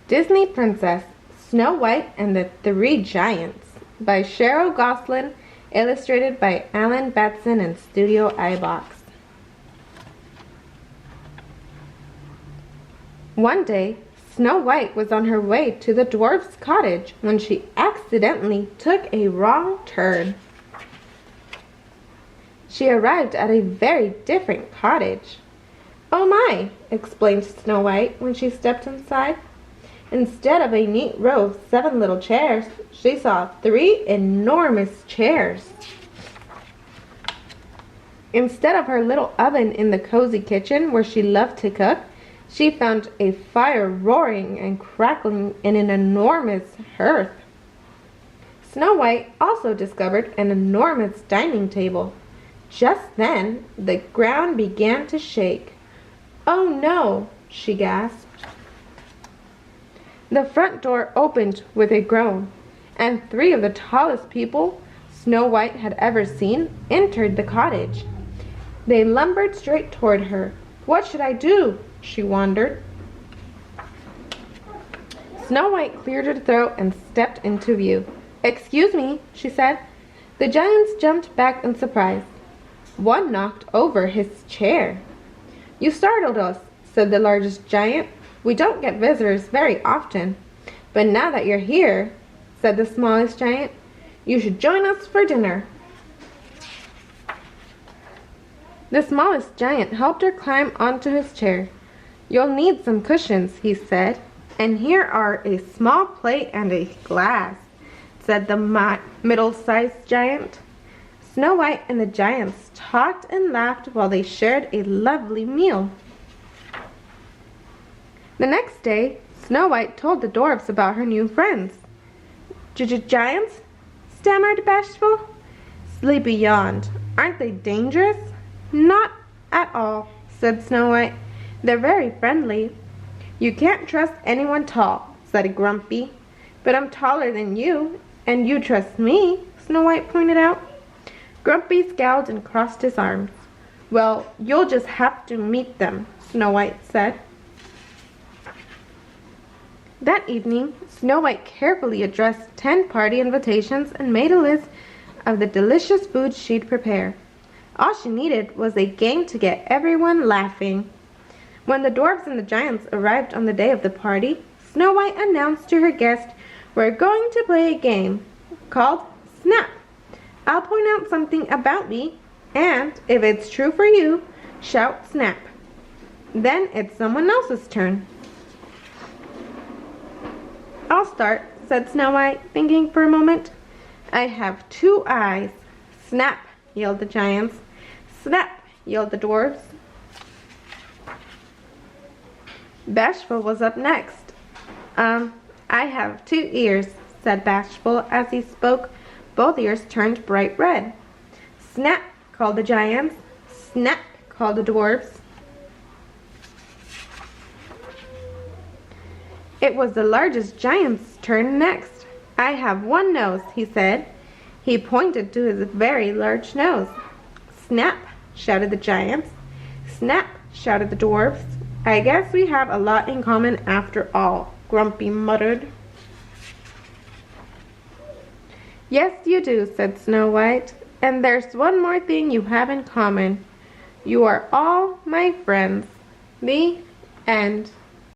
Disney Princess, Snow White and the Three Giants by CHERIE GOSLING, illustrated by Aloud, BATSON and Studio IBOIX. One day, Snow White was on her way to the dwarf's cottage when she accidentally took a wrong turn. She arrived at a very different cottage. "Oh my!" exclaimed Snow White when she stepped inside. Instead of a neat row of 7 little chairs, she saw 3 enormous chairs. Instead of her little oven in the cozy kitchen where she loved to cook, she found a fire roaring and crackling in an enormous hearth. Snow White also discovered an enormous dining table. Just then, the ground began to shake. "Oh no!" she gasped. The front door opened with a groan, and 3 of the tallest people Snow White had ever seen entered the cottage. They lumbered straight toward her. "What should I do?" she wondered. Snow White cleared her throat and stepped into view. "Excuse me," she said. The giants jumped back in surprise. One knocked over his chair. "You startled us," said the largest giant. "We don't get visitors very often. But now that you're here," said the smallest giant, "you should join us for dinner." The smallest giant helped her climb onto his chair. "You'll need some cushions," he said. "And here are a small plate and a glass," said the middle-sized giant. Snow White and the giants talked and laughed while they shared a lovely meal. The next day, Snow White told the dwarfs about her new friends. "Giants?" stammered Bashful. Sleepy yawned. "Aren't they dangerous?" "Not at all," said Snow White. "They're very friendly." "You can't trust anyone tall," said Grumpy. "But I'm taller than you, and you trust me," Snow White pointed out. Grumpy scowled and crossed his arms. "Well, you'll just have to meet them," Snow White said. That evening, Snow White carefully addressed 10 party invitations and made a list of the delicious food she'd prepare. All she needed was a game to get everyone laughing. When the dwarfs and the giants arrived on the day of the party, Snow White announced to her guests, "We're going to play a game called Snap. I'll point out something about me, and if it's true for you, shout Snap. Then it's someone else's turn." "I'll start," said Snow White, thinking for a moment. "I have 2 eyes." "Snap!" yelled the giants. "Snap!" yelled the dwarfs. Bashful was up next. I have 2 ears," said Bashful. As he spoke, both ears turned bright red. "Snap!" called the giants. "Snap!" called the dwarfs. It was the largest giant's turn next. "I have 1 nose," he said. He pointed to his very large nose. "Snap!" shouted the giants. "Snap!" shouted the dwarfs. "I guess we have a lot in common after all," Grumpy muttered. "Yes, you do," said Snow White. "And there's one more thing you have in common. You are all my friends." The end.